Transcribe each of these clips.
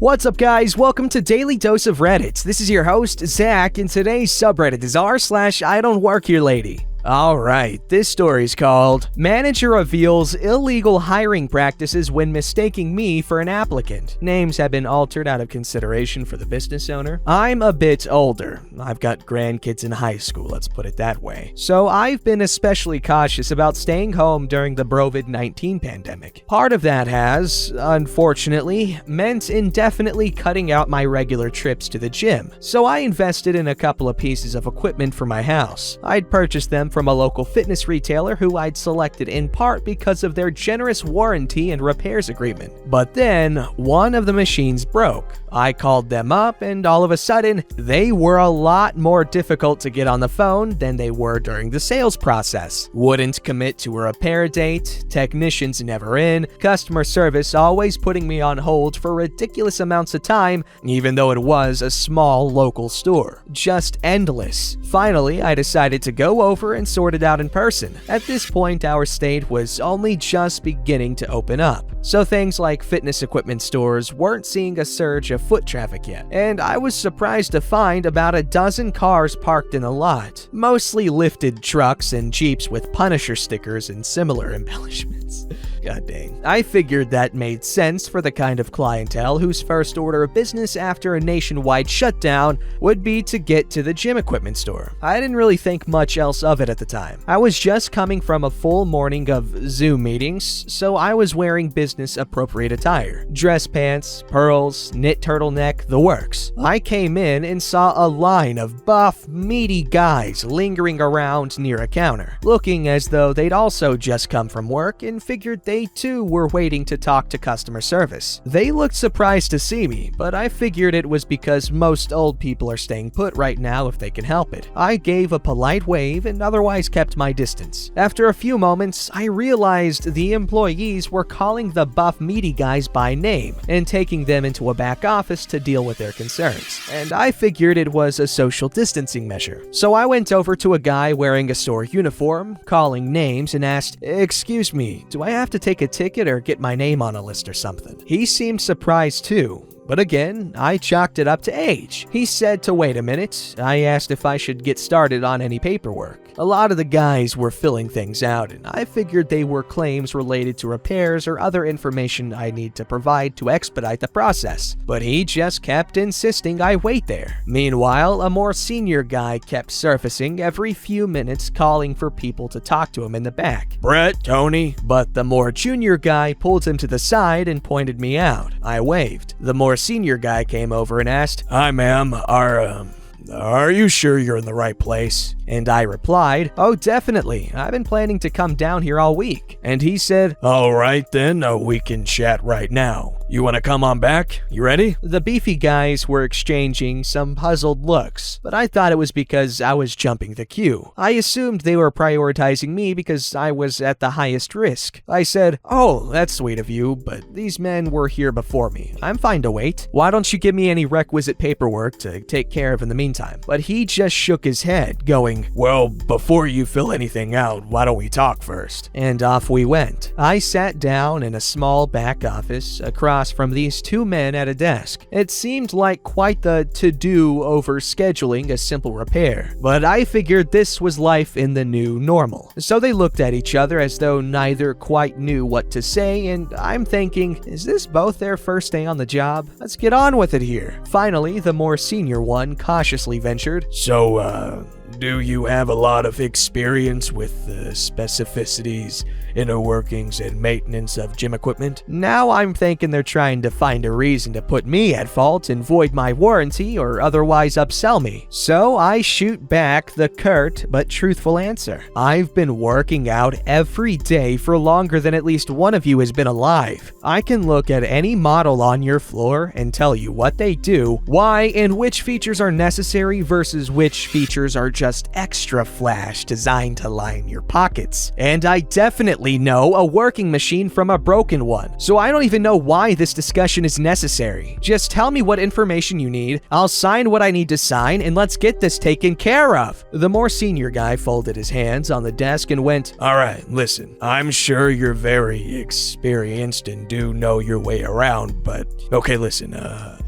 What's up, guys? Welcome to Daily Dose of Reddit. This is your host, Zach, and today's subreddit is r/IDontWorkHereLady. Alright, this story is called Manager Reveals Illegal Hiring Practices When Mistaking Me for an Applicant. Names have been altered out of consideration for the business owner. I'm a bit older. I've got grandkids in high school, let's put it that way. So I've been especially cautious about staying home during the COVID-19 pandemic. Part of that has, unfortunately, meant indefinitely cutting out my regular trips to the gym. So I invested in a couple of pieces of equipment for my house. I'd purchased them from a local fitness retailer who I'd selected in part because of their generous warranty and repairs agreement. But then, one of the machines broke. I called them up and all of a sudden, they were a lot more difficult to get on the phone than they were during the sales process. Wouldn't commit to a repair date, technicians never in, customer service always putting me on hold for ridiculous amounts of time, even though it was a small local store. Just endless. Finally, I decided to go over and sort it out in person. At this point, our state was only just beginning to open up, so things like fitness equipment stores weren't seeing a surge of foot traffic yet, and I was surprised to find about a dozen cars parked in the lot, mostly lifted trucks and Jeeps with Punisher stickers and similar embellishments. God dang. I figured that made sense for the kind of clientele whose first order of business after a nationwide shutdown would be to get to the gym equipment store. I didn't really think much else of it at the time. I was just coming from a full morning of Zoom meetings, so I was wearing business appropriate attire. Dress pants, pearls, knit turtleneck, the works. I came in and saw a line of buff, meaty guys lingering around near a counter, looking as though they'd also just come from work and figured they too were waiting to talk to customer service. They looked surprised to see me, but I figured it was because most old people are staying put right now if they can help it. I gave a polite wave and otherwise kept my distance. After a few moments, I realized the employees were calling the buff meaty guys by name and taking them into a back office to deal with their concerns. And I figured it was a social distancing measure. So I went over to a guy wearing a store uniform, calling names, and asked, "Excuse me, do I have to take a ticket or get my name on a list or something?" He seemed surprised too. But again, I chalked it up to age. He said to wait a minute. I asked if I should get started on any paperwork. A lot of the guys were filling things out, and I figured they were claims related to repairs or other information I need to provide to expedite the process. But he just kept insisting I wait there. Meanwhile, a more senior guy kept surfacing every few minutes calling for people to talk to him in the back. "Brett, Tony." But the more junior guy pulled him to the side and pointed me out. I waved. The more senior guy came over and asked, "Hi, ma'am, are you sure you're in the right place?" And I replied, "Oh, definitely. I've been planning to come down here all week." And he said, "All right then, we can chat right now. You want to come on back? You ready?" The beefy guys were exchanging some puzzled looks, but I thought it was because I was jumping the queue. I assumed they were prioritizing me because I was at the highest risk. I said, "Oh, that's sweet of you, but these men were here before me. I'm fine to wait. Why don't you give me any requisite paperwork to take care of in the meantime?" But he just shook his head, going, "Well, before you fill anything out, why don't we talk first?" And off we went. I sat down in a small back office across from these two men at a desk. It seemed like quite the to-do over scheduling a simple repair, but I figured this was life in the new normal. So they looked at each other as though neither quite knew what to say, and I'm thinking, is this both their first day on the job? Let's get on with it here. Finally, the more senior one cautiously ventured, "So, do you have a lot of experience with the specificities, inner workings, and maintenance of gym equipment?" Now I'm thinking they're trying to find a reason to put me at fault and void my warranty or otherwise upsell me. So I shoot back the curt but truthful answer. "I've been working out every day for longer than at least one of you has been alive. I can look at any model on your floor and tell you what they do, why, and which features are necessary versus which features are just extra flash designed to line your pockets. And I definitely definitely know a working machine from a broken one, so I don't even know why this discussion is necessary. Just tell me what information you need, I'll sign what I need to sign, and let's get this taken care of." The more senior guy folded his hands on the desk and went, "All right, listen, I'm sure you're very experienced and do know your way around, but okay, listen,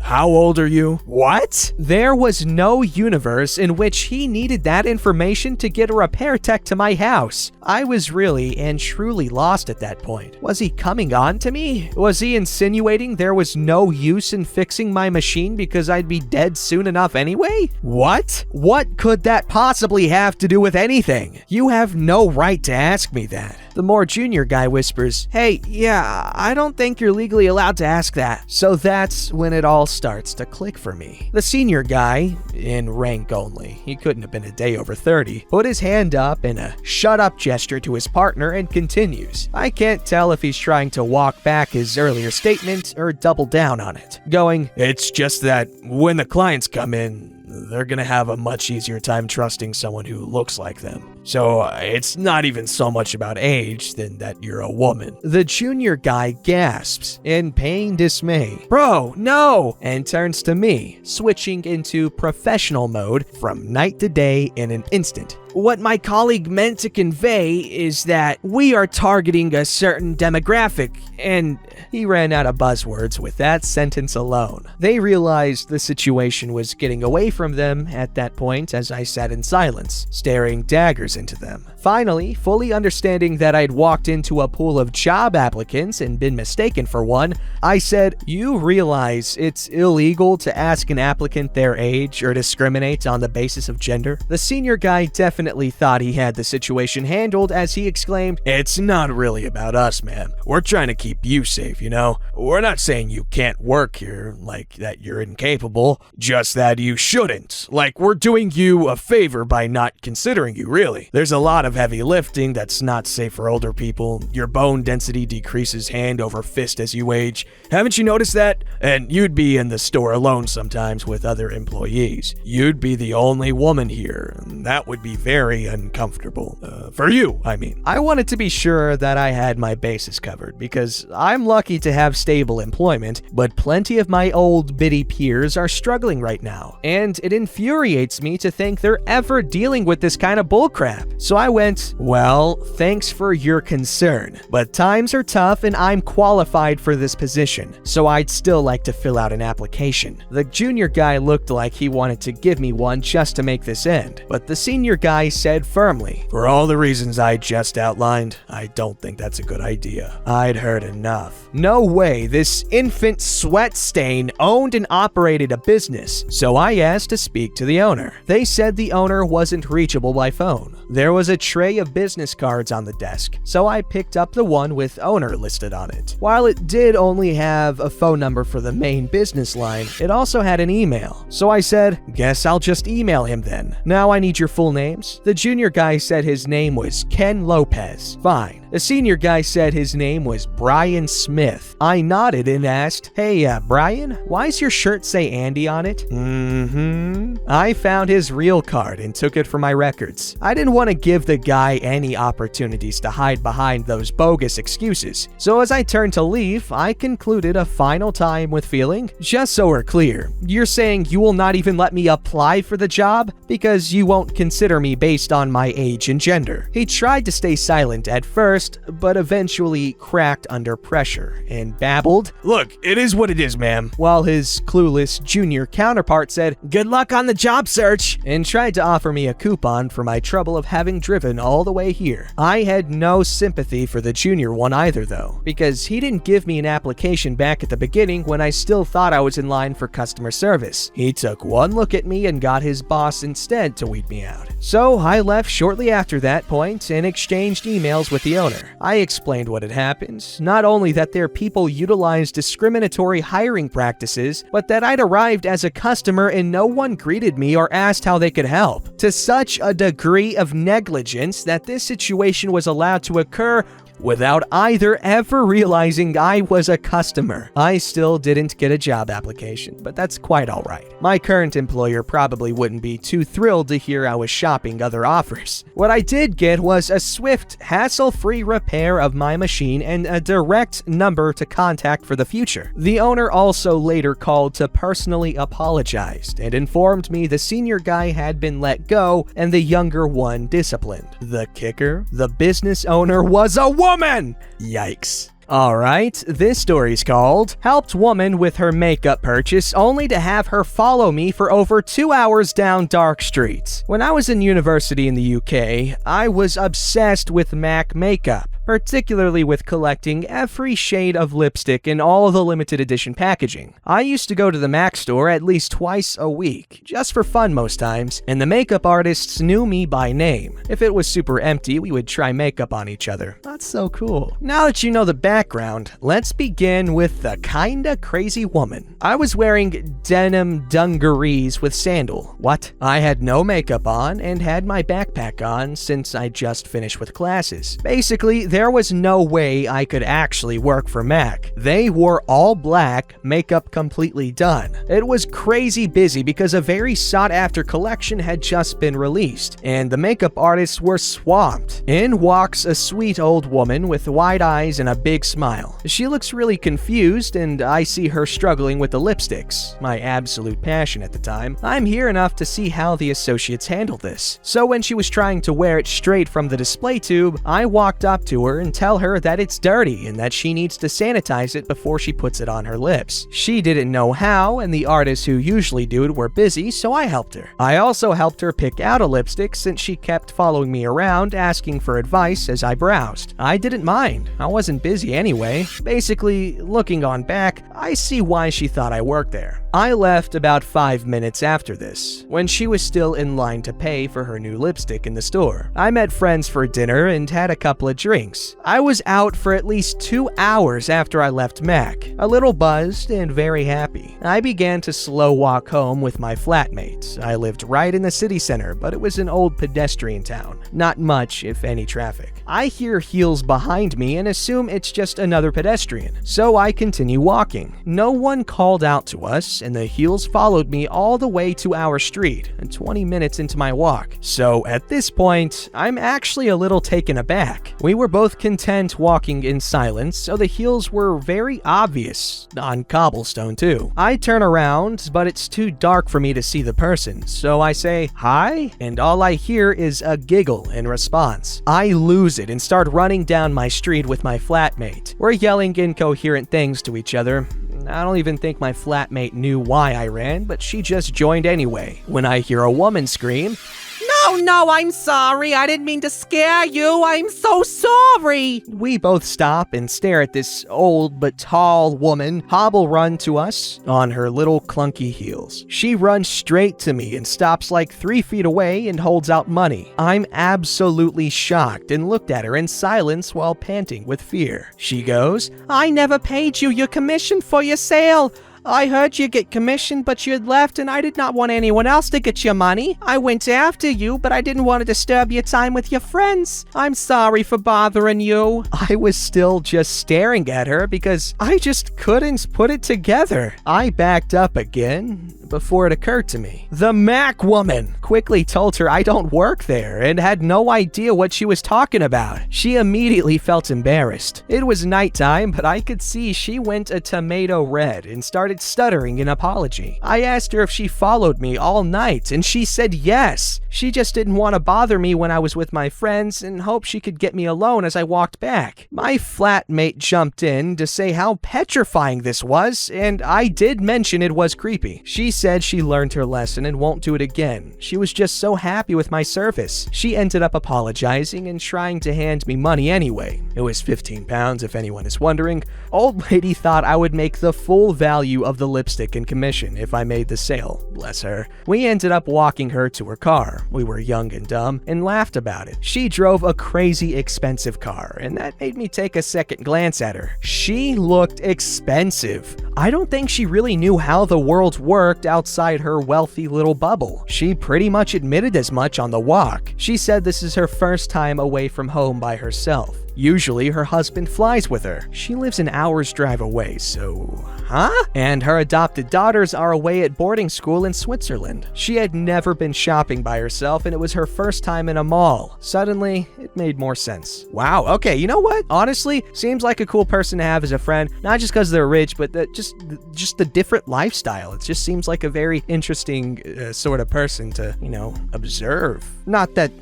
how old are you?" What? There was no universe in which he needed that information to get a repair tech to my house. I was really and truly lost at that point. Was he coming on to me? Was he insinuating there was no use in fixing my machine because I'd be dead soon enough anyway? What? What could that possibly have to do with anything? You have no right to ask me that. The more junior guy whispers, "Hey, yeah, I don't think you're legally allowed to ask that." So that's when it all starts to click for me. The senior guy, in rank only, he couldn't have been a day over 30, put his hand up in a shut up gesture to his partner and continues. I can't tell if he's trying to walk back his earlier statement or double down on it, going, "It's just that when the clients come in, they're gonna have a much easier time trusting someone who looks like them. So it's not even so much about age than that you're a woman." The junior guy gasps in pain dismay. "Bro, no!" and turns to me, switching into professional mode from night to day in an instant. "What my colleague meant to convey is that we are targeting a certain demographic," and he ran out of buzzwords with that sentence alone. They realized the situation was getting away from them at that point as I sat in silence, staring daggers into them. Finally, fully understanding that I'd walked into a pool of job applicants and been mistaken for one, I said, "You realize it's illegal to ask an applicant their age or discriminate on the basis of gender?" The senior guy definitely thought he had the situation handled as he exclaimed, "It's not really about us, ma'am. We're trying to keep you safe, you know? We're not saying you can't work here, like that you're incapable, just that you shouldn't. Like we're doing you a favor by not considering you, really. There's a lot of heavy lifting that's not safe for older people. Your bone density decreases hand over fist as you age. Haven't you noticed that? And you'd be in the store alone sometimes with other employees. You'd be the only woman here, and that would be very uncomfortable. For you, I mean." I wanted to be sure that I had my bases covered, because I'm lucky to have stable employment, but plenty of my old bitty peers are struggling right now, and it infuriates me to think they're ever dealing with this kind of bullcrap. So I went, "Well, thanks for your concern, but times are tough and I'm qualified for this position, so I'd still like to fill out an application." The junior guy looked like he wanted to give me one just to make this end, but the senior guy said firmly, "For all the reasons I just outlined, I don't think that's a good idea. I'd heard enough. No way this infant sweat stain owned and operated a business, so I asked to speak to the owner. They said the owner wasn't reachable by phone. There was a tray of business cards on the desk, so I picked up the one with owner listed on it. While it did only have a phone number for the main business line, it also had an email. So I said, "Guess I'll just email him then. Now I need your full names." The junior guy said his name was Ken Lopez. Fine. The senior guy said his name was Brian Smith. I nodded and asked, "Hey, Brian, why's your shirt say Andy on it?" I found his real card and took it for my records. I didn't want to give the guy any opportunities to hide behind those bogus excuses. So as I turned to leave, I concluded a final time with feeling, "Just so we're clear, you're saying you will not even let me apply for the job because you won't consider me based on my age and gender." He tried to stay silent at first, but eventually cracked under pressure and babbled, "Look, it is what it is, ma'am," while his clueless junior counterpart said, "Good luck on the job search," and tried to offer me a coupon for my trouble of having driven all the way here. I had no sympathy for the junior one either though, because he didn't give me an application back at the beginning when I still thought I was in line for customer service. He took one look at me and got his boss instead to weed me out. So I left shortly after that point and exchanged emails with the owner. I explained what had happened, not only that their people utilized discriminatory hiring practices, but that I'd arrived as a customer and no one greeted me or asked how they could help, to such a degree of negligence that this situation was allowed to occur without either ever realizing I was a customer. I still didn't get a job application, but that's quite alright. My current employer probably wouldn't be too thrilled to hear I was shopping other offers. What I did get was a swift, hassle-free repair of my machine and a direct number to contact for the future. The owner also later called to personally apologize and informed me the senior guy had been let go and the younger one disciplined. The kicker? The business owner was a woman! Yikes. Alright, this story's called Helped Woman with Her Makeup Purchase Only to Have Her Follow Me for Over 2 Hours Down Dark Streets. When I was in university in the UK, I was obsessed with MAC makeup, particularly with collecting every shade of lipstick in all the limited edition packaging. I used to go to the MAC store at least twice a week, just for fun most times, and the makeup artists knew me by name. If it was super empty, we would try makeup on each other. That's so cool. Now that you know the background, let's begin with the kinda crazy woman. I was wearing denim dungarees with sandal. What? I had no makeup on and had my backpack on since I just finished with classes. Basically, there was no way I could actually work for MAC. They wore all black, makeup completely done. It was crazy busy because a very sought-after collection had just been released, and the makeup artists were swamped. In walks a sweet old woman with wide eyes and a big smile. She looks really confused, and I see her struggling with the lipsticks, my absolute passion at the time. I'm here enough to see how the associates handle this. So when she was trying to wear it straight from the display tube, I walked up to her and tell her that it's dirty and that she needs to sanitize it before she puts it on her lips. She didn't know how, and the artists who usually do it were busy, so I helped her. I also helped her pick out a lipstick since she kept following me around asking for advice as I browsed. I didn't mind. I wasn't busy anyway. Basically, looking on back, I see why she thought I worked there. I left about 5 minutes after this, when she was still in line to pay for her new lipstick in the store. I met friends for dinner and had a couple of drinks. I was out for at least 2 hours after I left MAC, a little buzzed and very happy. I began to slow walk home with my flatmates. I lived right in the city center, but it was an old pedestrian town. Not much, if any, traffic. I hear heels behind me and assume it's just another pedestrian, so I continue walking. No one called out to us, and the heels followed me all the way to our street, 20 minutes into my walk. So at this point, I'm actually a little taken aback. We were both content walking in silence, so the heels were very obvious, on cobblestone too. I turn around, but it's too dark for me to see the person, so I say, "Hi?" and all I hear is a giggle in response. I lose it and start running down my street with my flatmate. We're yelling incoherent things to each other. I don't even think my flatmate knew why I ran, but she just joined anyway. When I hear a woman scream, "No, I'm sorry. I didn't mean to scare you. I'm so sorry." We both stop and stare at this old but tall woman hobble run to us on her little clunky heels. She runs straight to me and stops like 3 feet away and holds out money. I'm absolutely shocked and looked at her in silence while panting with fear. She goes, "I never paid you your commission for your sale. I heard you get commission, but you'd left and I did not want anyone else to get your money. I went after you, but I didn't want to disturb your time with your friends. I'm sorry for bothering you." I was still just staring at her because I just couldn't put it together. I backed up again before it occurred to me. The MAC woman quickly told her I don't work there and had no idea what she was talking about. She immediately felt embarrassed. It was nighttime, but I could see she went a tomato red and started stuttering in apology. I asked her if she followed me all night, and she said yes. She just didn't want to bother me when I was with my friends and hoped she could get me alone as I walked back. My flatmate jumped in to say how petrifying this was, and I did mention it was creepy. She said she learned her lesson and won't do it again. She was just so happy with my service. She ended up apologizing and trying to hand me money anyway. It was £15 if anyone is wondering. Old lady thought I would make the full value of the lipstick and commission if I made the sale. Bless her. We ended up walking her to her car. We were young and dumb and laughed about it. She drove a crazy expensive car, and that made me take a second glance at her. She looked expensive. I don't think she really knew how the world worked outside her wealthy little bubble. She pretty much admitted as much on the walk. She said this is her first time away from home by herself. Usually, her husband flies with her. She lives an hour's drive away, so... Huh? And her adopted daughters are away at boarding school in Switzerland. She had never been shopping by herself, and it was her first time in a mall. Suddenly, it made more sense. Wow, okay, you know what? Honestly, seems like a cool person to have as a friend, not just because they're rich, but just the different lifestyle. It just seems like a very interesting sort of person to, observe. Not that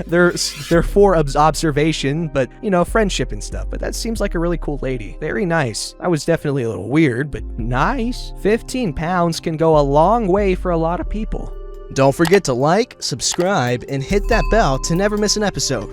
they're for observation, but, friendship and stuff. But that seems like a really cool lady. Very nice. I was definitely a little weird, but nice. 15 pounds can go a long way for a lot of people. Don't forget to like, subscribe, and hit that bell to never miss an episode.